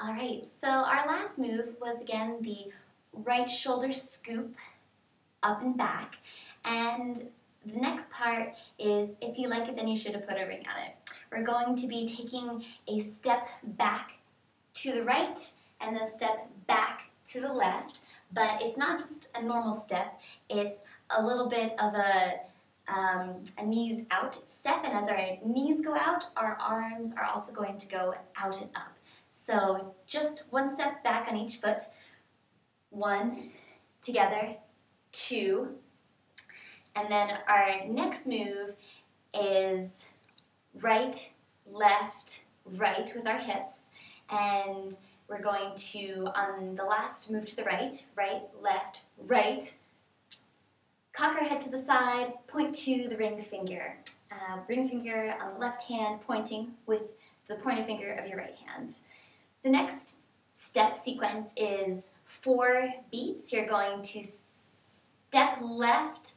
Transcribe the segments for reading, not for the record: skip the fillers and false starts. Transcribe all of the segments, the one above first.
All right, so our last move was again the right shoulder scoop up and back. And the next part is, if you like it, then you should have put a ring on it. We're going to be taking a step back to the right and then a step back to the left, but it's not just a normal step, it's a little bit of a knees out step, and as our knees go out, our arms are also going to go out and up. So just one step back on each foot, one, together, two, and then our next move is right, left, right with our hips, and we're going to, on the last move to the right, right, left, right, cock our head to the side, point to the ring finger. Ring finger on the left hand pointing with the pointer finger of your right hand. The next step sequence is 4 beats. You're going to step left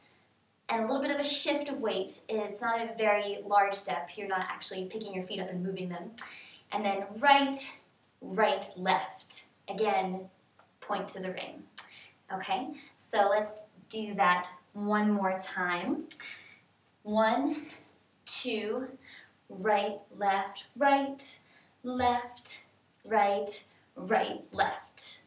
and a little bit of a shift of weight. It's not a very large step. You're not actually picking your feet up and moving them. And then right, right, left. Again, point to the ring. Okay, so let's do that one more time. 1, 2, right, left, right, left, right, right, left.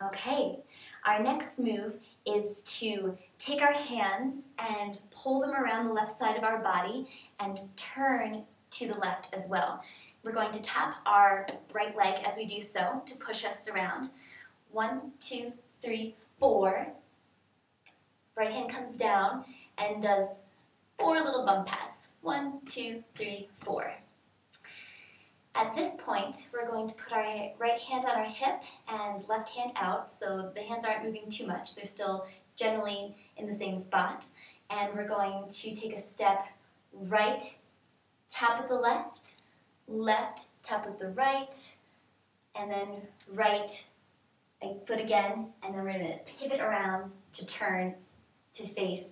Okay, our next move is to take our hands and pull them around the left side of our body and turn to the left as well. We're going to tap our right leg as we do so to push us around. 1, 2, 3, 4. Right hand comes down and does 4 little bump pads. 1, 2, 3, 4. At this point, we're going to put our right hand on our hip and left hand out, so the hands aren't moving too much. They're still generally in the same spot. And we're going to take a step right, tap with the left, left, tap with the right, and then right, foot again, and then we're going to pivot around to turn to face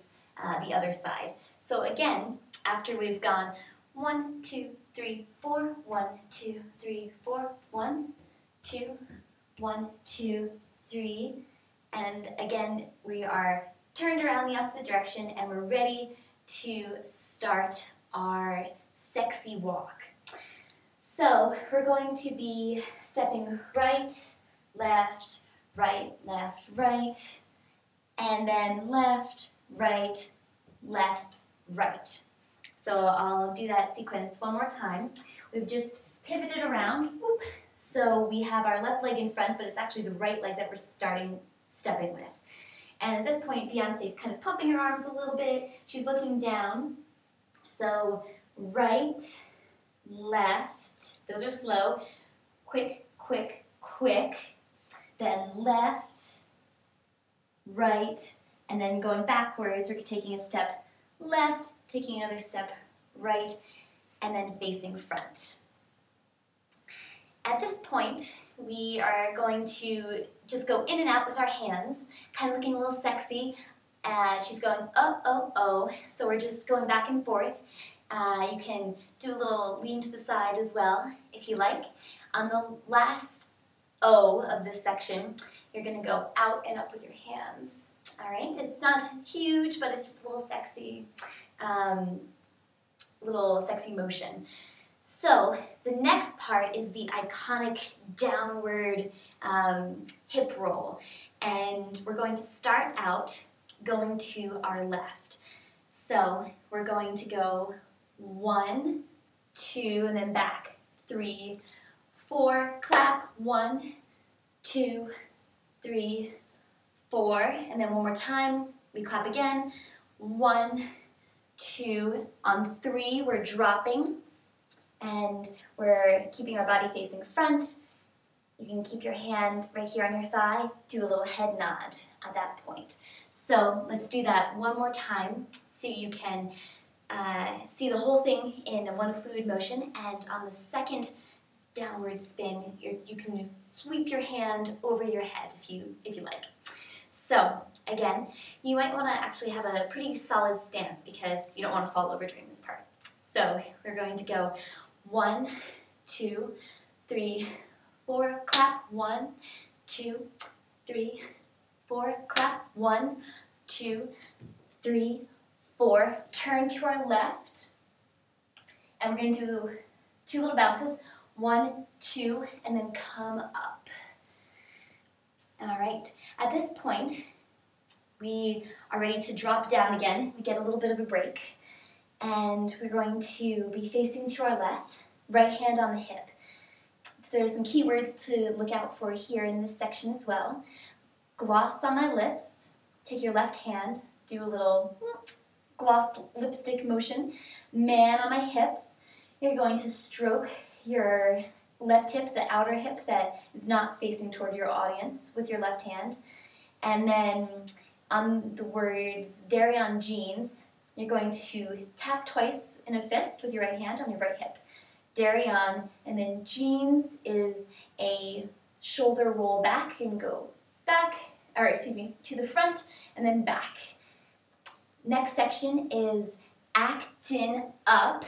the other side. So again, after we've gone 1, 2, 3, 4, 1, 2, 3, 4, 1, 2, 1, 2, 3, and again we are turned around the opposite direction and we're ready to start our sexy walk. So we're going to be stepping right, left, right, left, right, and then left, right, left, right. So I'll do that sequence one more time. We've just pivoted around. Whoop. So we have our left leg in front, but it's actually the right leg that we're stepping with. And at this point, Beyonce's kind of pumping her arms a little bit. She's looking down. So right, left, those are slow. Quick, quick, quick. Then left, right, and then going backwards, we're taking a step left, taking another step right, and then facing front. At this point, we are going to just go in and out with our hands, kind of looking a little sexy. She's going, oh, oh, oh, so we're just going back and forth. You can do a little lean to the side as well, if you like. On the last O of this section, you're going to go out and up with your hands. All right, it's not huge, but it's just a little sexy motion. So the next part is the iconic downward hip roll. And we're going to start out going to our left. So we're going to go 1, 2, and then back. 3, 4, clap. 1, 2, 3, 4, and then one more time, we clap again. 1, 2, on 3, we're dropping, and we're keeping our body facing front. You can keep your hand right here on your thigh, do a little head nod at that point. So let's do that one more time so you can see the whole thing in one fluid motion, and on the second downward spin, you can sweep your hand over your head if you like. So again, you might want to actually have a pretty solid stance because you don't want to fall over during this part. So we're going to go 1, 2, 3, 4, clap, 1, 2, 3, 4, clap, 1, 2, 3, 4. Turn to our left, and we're going to do 2 little bounces, 1, 2, and then come up. All right, at this point, we are ready to drop down again. We get a little bit of a break, and we're going to be facing to our left, right hand on the hip. So there's some key words to look out for here in this section as well. Gloss on my lips. Take your left hand, do a little gloss lipstick motion. Man on my hips. You're going to stroke your left hip, the outer hip that is not facing toward your audience with your left hand. And then on the words dairy on jeans, you're going to tap twice in a fist with your right hand on your right hip. Dairy on, and then jeans is a shoulder roll back. You can go back, or excuse me, to the front and then back. Next section is actin' up,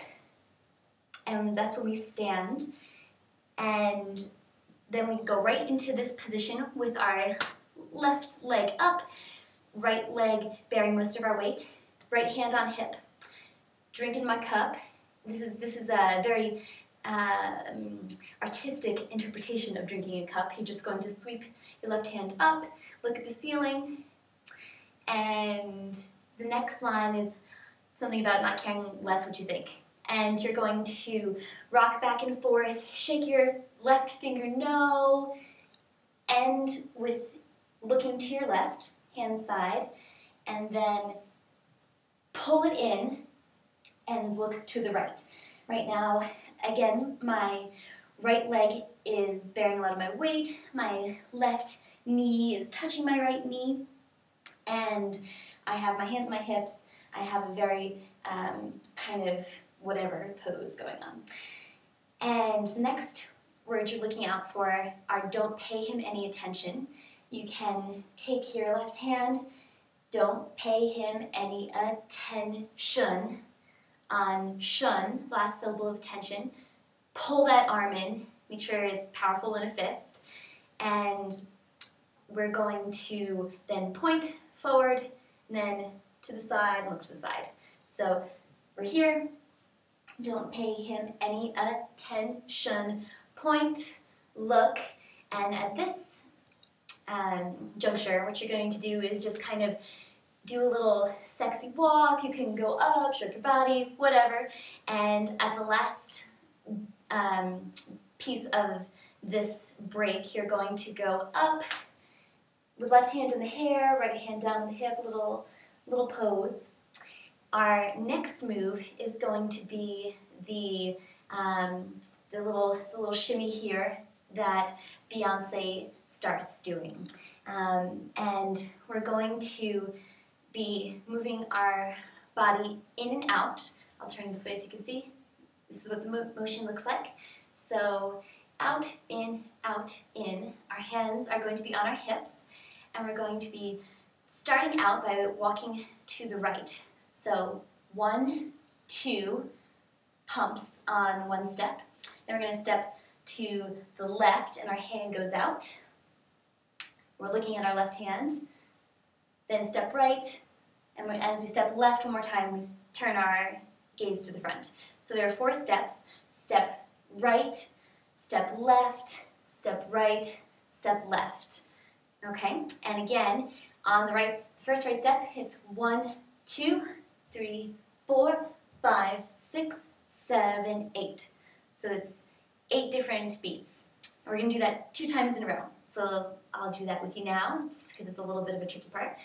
and that's where we stand. And then we go right into this position with our left leg up, right leg bearing most of our weight, right hand on hip. Drinking my cup. This is a very artistic interpretation of drinking a cup. You're just going to sweep your left hand up, look at the ceiling, and the next line is something about not caring less what you think. And you're going to rock back and forth, shake your left finger no, end with looking to your left hand side, and then pull it in and look to the right. Right now, again, my right leg is bearing a lot of my weight, my left knee is touching my right knee, and I have my hands on my hips. I have a very kind of whatever pose going on. And the next words you're looking out for are don't pay him any attention. You can take your left hand, don't pay him any attention. On shun, last syllable of attention, pull that arm in, make sure it's powerful in a fist, and we're going to then point forward, and then to the side, and look to the side. So we're here, don't pay him any attention, point, look, and at this juncture, what you're going to do is just kind of do a little sexy walk. You can go up, shake your body, whatever. And at the last piece of this break, you're going to go up with left hand in the hair, right hand down on the hip, little pose. Our next move is going to be the little shimmy here that Beyonce starts doing. And we're going to be moving our body in and out. I'll turn this way so you can see. This is what the motion looks like. So out, in, out, in. Our hands are going to be on our hips, and we're going to be starting out by walking to the right. So 1, 2 pumps on one step. Then we're going to step to the left, and our hand goes out. We're looking at our left hand. Then step right, and as we step left one more time, we turn our gaze to the front. So there are 4 steps. Step right, step left, step right, step left. Okay, and again, on the right, first right step, it's 1, 2, 3, 4, 5, 6, 7, 8. So it's 8 different beats. And we're going to do that 2 times in a row. So I'll do that with you now, just because it's a little bit of a tricky part.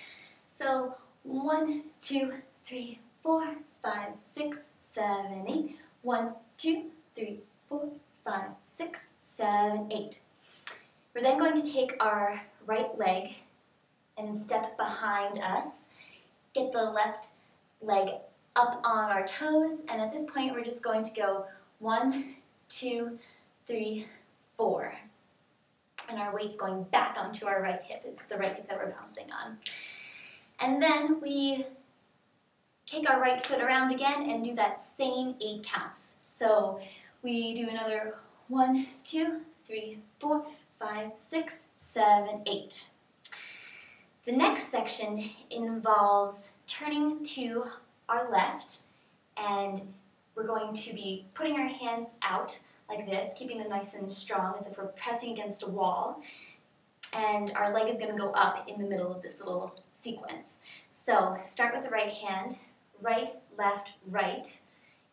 So 1, 2, 3, 4, 5, 6, 7, 8. 1, 2, 3, 4, 5, 6, 7, 8. We're then going to take our right leg and step behind us. Get the left leg up on our toes, and at this point we're just going to go 1, 2, 3, 4. And our weight's going back onto our right hip. It's the right hip that we're bouncing on. And then we kick our right foot around again and do that same 8 counts. So we do another 1, 2, 3, 4, 5, 6, 7, 8. The next section involves turning to our left, and we're going to be putting our hands out like this, keeping them nice and strong as if we're pressing against a wall. And our leg is going to go up in the middle of this little sequence. So start with the right hand. Right, left, right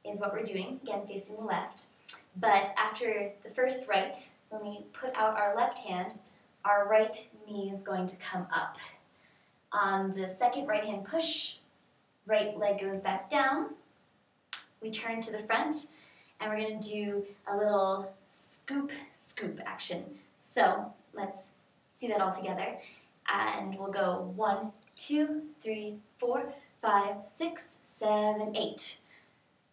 is what we're doing, again facing the left. But after the first right, when we put out our left hand, our right knee is going to come up. On the second right hand push, right leg goes back down. We turn to the front, and we're going to do a little scoop, scoop action. So let's see that all together. And we'll go 1, 2, 3, 4, 5, 6, 7, 8.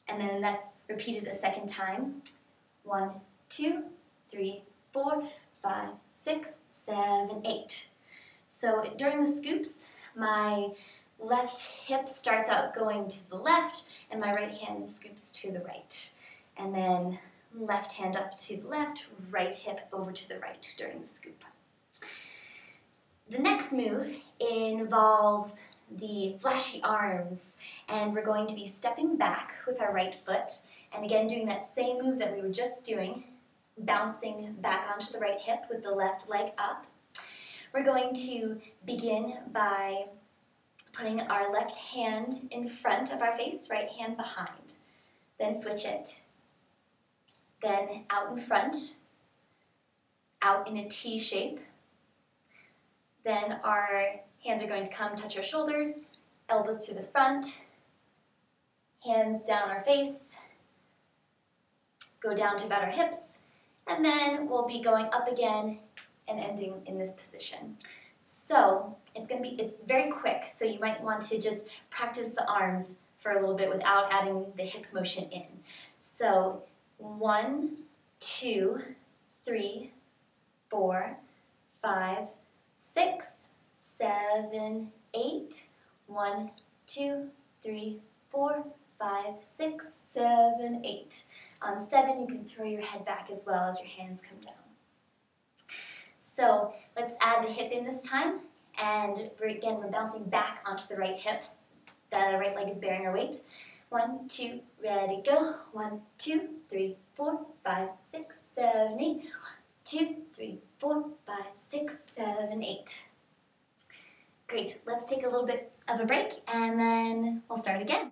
And then that's repeated a second time. 1, 2, 3, 4, 5, 6, 7, 8. So during the scoops, my left hip starts out going to the left, and my right hand scoops to the right. And then left hand up to the left, right hip over to the right during the scoop. The next move involves the flashy arms, and we're going to be stepping back with our right foot, and again doing that same move that we were just doing, bouncing back onto the right hip with the left leg up. We're going to begin by putting our left hand in front of our face, right hand behind. Then switch it. Then out in front, out in a T shape. Then our hands are going to come touch our shoulders, elbows to the front, hands down our face, go down to about our hips, and then we'll be going up again and ending in this position. So it's very quick, so you might want to just practice the arms for a little bit without adding the hip motion in. So 1, 2, 3, 4, 5, 6, 7, 8. 1, 2, 3, 4, 5, 6, 7, 8. On 7, you can throw your head back as well as your hands come down. So let's add the hip in this time, and again we're bouncing back onto the right hips. The right leg is bearing our weight. 1, 2, ready, go. 1, 2, 3, 4, 5, 6, 7, 8. 1, 2, 3, 4, 5, 6, 7, 8. Great, let's take a little bit of a break, and then we'll start again.